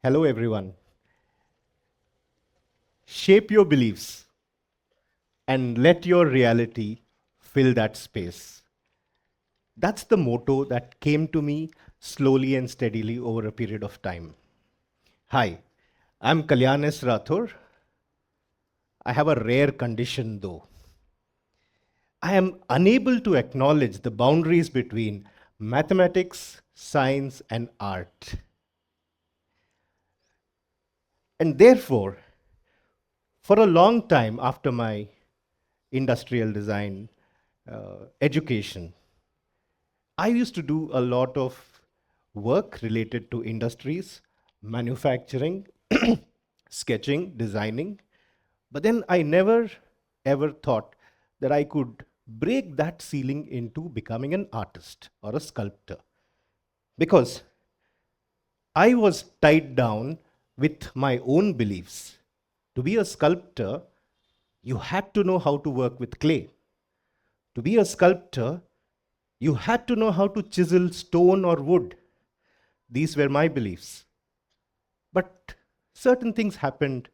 Hello, everyone. Shape your beliefs and let your reality fill that space. That's the motto that came to me slowly and steadily over a period of time. Hi, I'm Kalyan S Rathore. I have a rare condition though. I am unable to acknowledge the boundaries between mathematics, science, and art. And therefore, for a long time after my industrial design education, I used to do a lot of work related to industries, manufacturing, sketching, designing. But then I never ever thought that I could break that ceiling into becoming an artist or a sculptor. Because I was tied down with my own beliefs. To be a sculptor, you had to know how to work with clay. To be a sculptor, you had to know how to chisel stone or wood. These were my beliefs. But certain things happened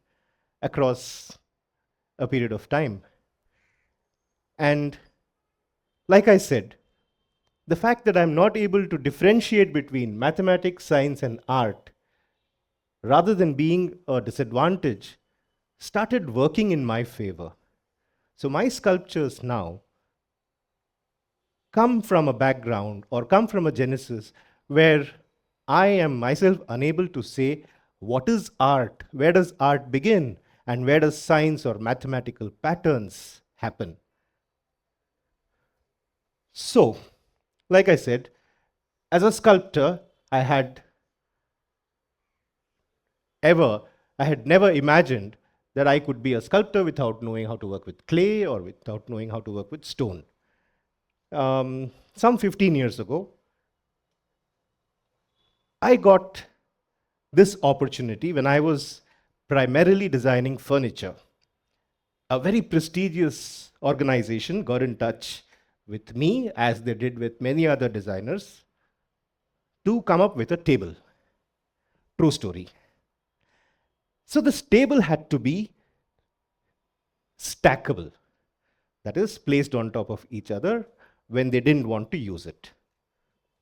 across a period of time. And like I said, the fact that I'm not able to differentiate between mathematics, science, and art, rather than being a disadvantage, started working in my favor. So my sculptures now come from a background or come from a genesis where I am myself unable to say what is art, where does art begin, and where does science or mathematical patterns happen. So, like I said, as a sculptor, I had ever, I had never imagined that I could be a sculptor without knowing how to work with clay or without knowing how to work with stone. Some 15 years ago, I got this opportunity when I was primarily designing furniture. A very prestigious organization got in touch with me, as they did with many other designers, to come up with a table. True story. So this table had to be stackable, that is, placed on top of each other when they didn't want to use it.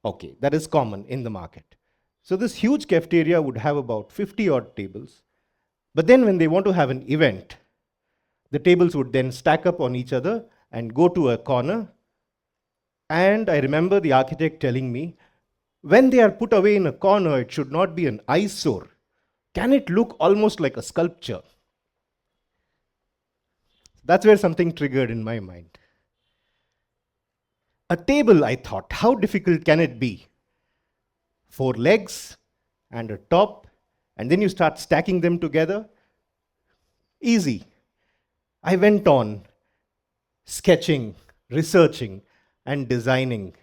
Okay, that is common in the market. So this huge cafeteria would have about 50 odd tables. But then when they want to have an event, the tables would then stack up on each other and go to a corner. And I remember the architect telling me, when they are put away in a corner, it should not be an eyesore. Can it look almost like a sculpture? That's where something triggered in my mind. A table, I thought, how difficult can it be? Four legs and a top, and then you start stacking them together. Easy. I went on sketching, researching, and designing.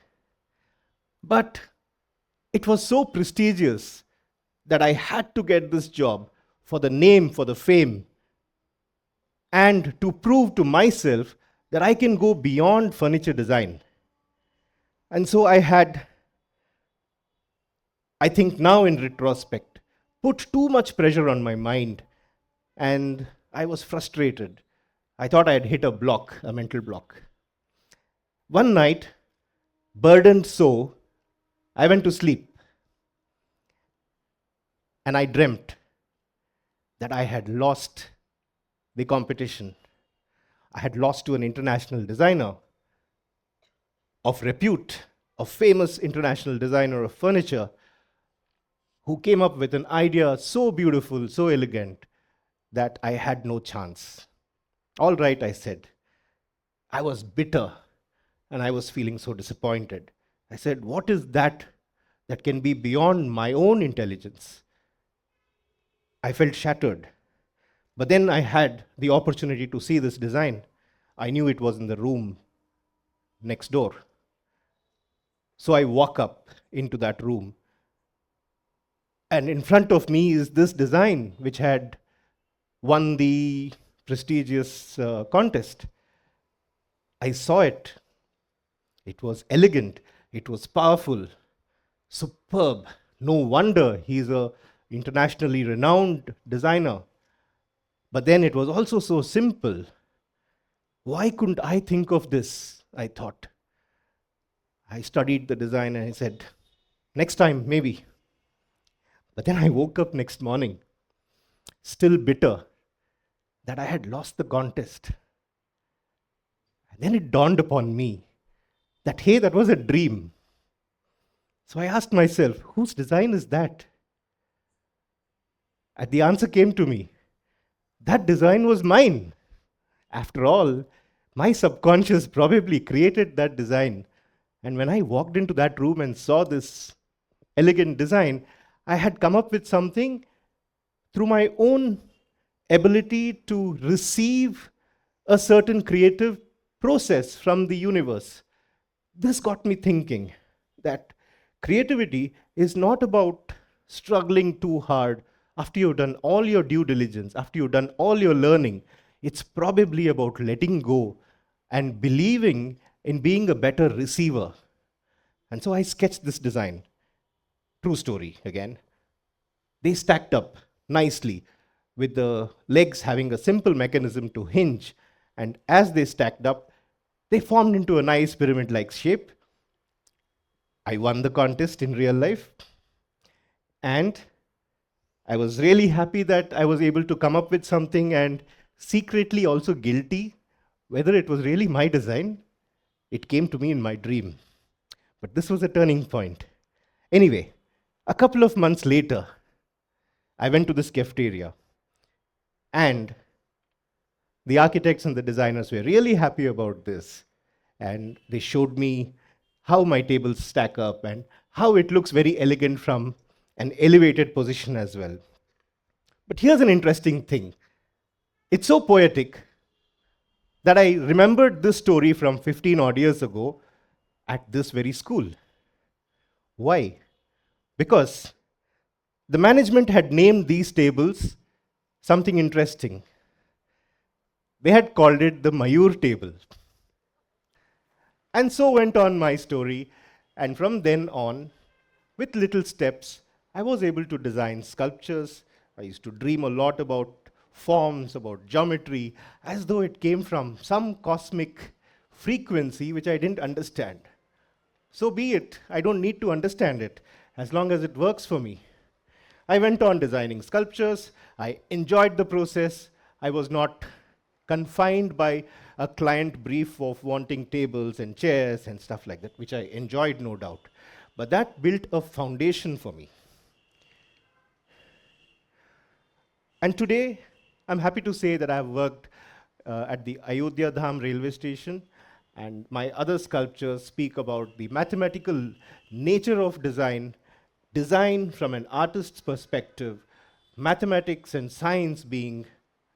But it was so prestigious that I had to get this job for the name, for the fame, and to prove to myself that I can go beyond furniture design. And so I had, I think now in retrospect, put too much pressure on my mind, and I was frustrated. I thought I had hit a block, a mental block. One night, burdened so, I went to sleep and I dreamt that I had lost the competition. I had lost to an international designer of repute, a famous international designer of furniture, who came up with an idea so beautiful, so elegant, that I had no chance. All right, I said. I was bitter and I was feeling so disappointed. I said, what is that that can be beyond my own intelligence? I felt shattered. But then I had the opportunity to see this design. I knew it was in the room next door. So I walk up into that room. And in front of me is this design, which had won the prestigious contest. I saw it. It was elegant. It was powerful. Superb. No wonder he's a internationally renowned designer. But then it was also so simple. Why couldn't I think of this? I thought. I studied the design and I said, next time, maybe. But then I woke up next morning, still bitter that I had lost the contest. And then it dawned upon me that, hey, that was a dream. So I asked myself, whose design is that? And the answer came to me, that design was mine. After all, my subconscious probably created that design. And when I walked into that room and saw this elegant design, I had come up with something through my own ability to receive a certain creative process from the universe. This got me thinking that creativity is not about struggling too hard after you've done all your due diligence, after you've done all your learning. It's probably about letting go and believing in being a better receiver. And so I sketched this design. True story again. They stacked up nicely with the legs having a simple mechanism to hinge. And as they stacked up, they formed into a nice pyramid like shape. I won the contest in real life. And I was really happy that I was able to come up with something, and secretly also guilty whether it was really my design. It came to me in my dream. But this was a turning point. Anyway, a couple of months later, I went to this cafeteria, and the architects and the designers were really happy about this. And they showed me how my tables stack up and how it looks very elegant from an elevated position as well. But here's an interesting thing. It's so poetic that I remembered this story from 15 odd years ago at this very school. Why? Because the management had named these tables something interesting. They had called it the Mayur table. And so went on my story, and from then on, with little steps, I was able to design sculptures. I used to dream a lot about forms, about geometry, as though it came from some cosmic frequency which I didn't understand. So be it, I don't need to understand it, as long as it works for me. I went on designing sculptures. I enjoyed the process. I was not confined by a client brief of wanting tables and chairs and stuff like that, which I enjoyed, no doubt. But that built a foundation for me. And today, I'm happy to say that I've worked at the Ayodhya Dham railway station, and my other sculptures speak about the mathematical nature of design, design from an artist's perspective, mathematics and science being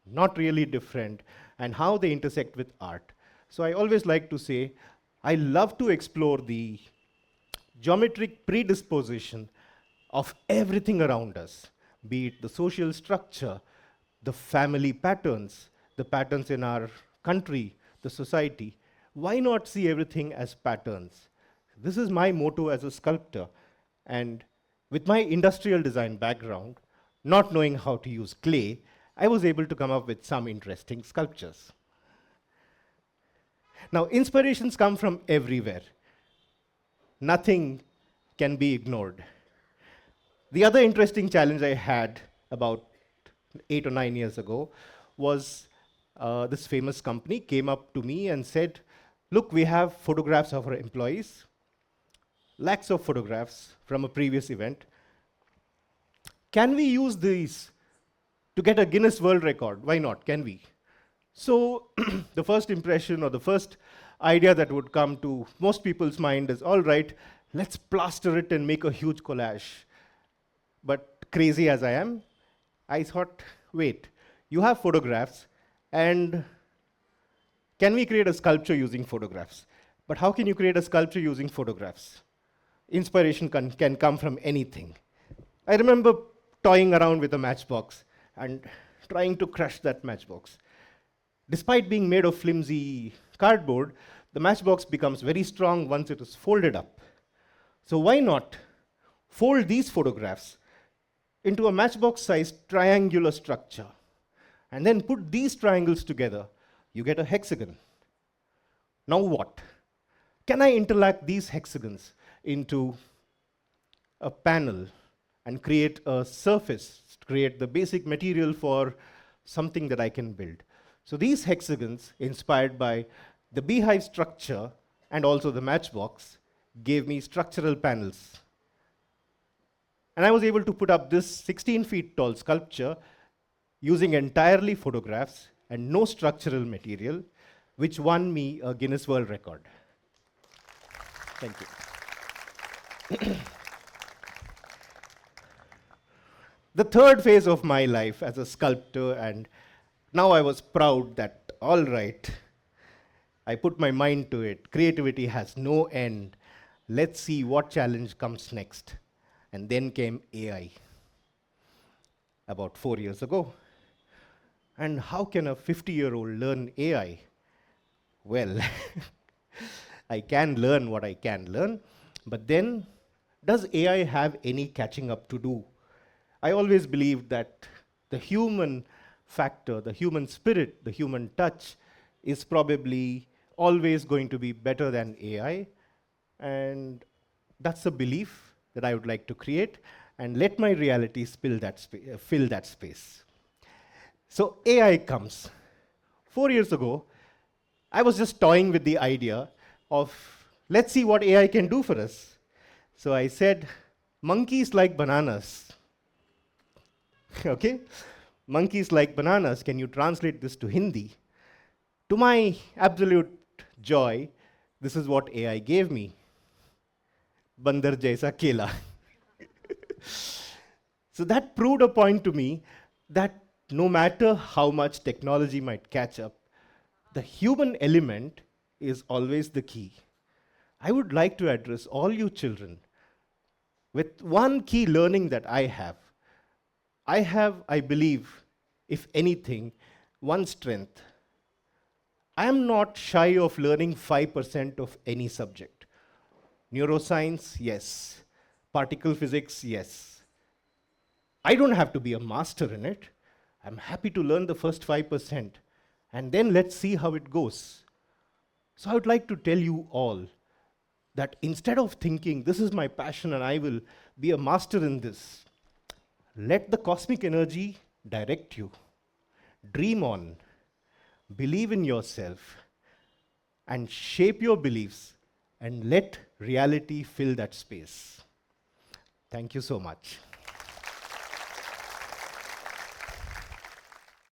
not really different, and how they intersect with art. So I always like to say, I love to explore the geometric predisposition of everything around us, be it the social structure, the family patterns, the patterns in our country, the society. Why not see everything as patterns? This is my motto as a sculptor. And with my industrial design background, not knowing how to use clay, I was able to come up with some interesting sculptures. Now, inspirations come from everywhere. Nothing can be ignored. The other interesting challenge I had about 8 or 9 years ago was this famous company came up to me and said, look, we have photographs of our employees, lakhs of photographs from a previous event. Can we use these to get a Guinness World Record? Why not? Can we? So the first impression or the first idea that would come to most people's mind is, all right, let's plaster it and make a huge collage. But crazy as I am, I thought, wait, you have photographs, and can we create a sculpture using photographs? But how can you create a sculpture using photographs? Inspiration can come from anything. I remember toying around with a matchbox and trying to crush that matchbox. Despite being made of flimsy cardboard, the matchbox becomes very strong once it is folded up. So why not fold these photographs? into a matchbox-sized triangular structure, and then put these triangles together, you get a hexagon. Now what? Can I interlace these hexagons into a panel and create a surface, create the basic material for something that I can build? So these hexagons, inspired by the beehive structure and also the matchbox, gave me structural panels. And I was able to put up this 16 feet tall sculpture using entirely photographs and no structural material, which won me a Guinness World Record. Thank you. The third phase of my life as a sculptor, and now I was proud that, all right, I put my mind to it. Creativity has no end. Let's see what challenge comes next. And then came AI, about 4 years ago. And how can a 50-year-old learn AI? Well, I can learn what I can learn, but then, does AI have any catching up to do? I always believed that the human factor, the human spirit, the human touch is probably always going to be better than AI, and that's a belief that I would like to create and let my reality fill that space. So AI comes. 4 years ago, I was just toying with the idea of, let's see what AI can do for us. So I said, monkeys like bananas. Okay? Monkeys like bananas, can you translate this to Hindi? To my absolute joy, this is what AI gave me. Bandar jaisa kela. So that proved a point to me that no matter how much technology might catch up, the human element is always the key. I would like to address all you children with one key learning that I have. I believe, if anything, one strength. I am not shy of learning 5% of any subject. Neuroscience, yes. Particle physics, yes. I don't have to be a master in it. I'm happy to learn the first 5%, and then let's see how it goes. So I would like to tell you all that instead of thinking, this is my passion and I will be a master in this, let the cosmic energy direct you. Dream on, believe in yourself, and shape your beliefs, and let reality fill that space. Thank you so much.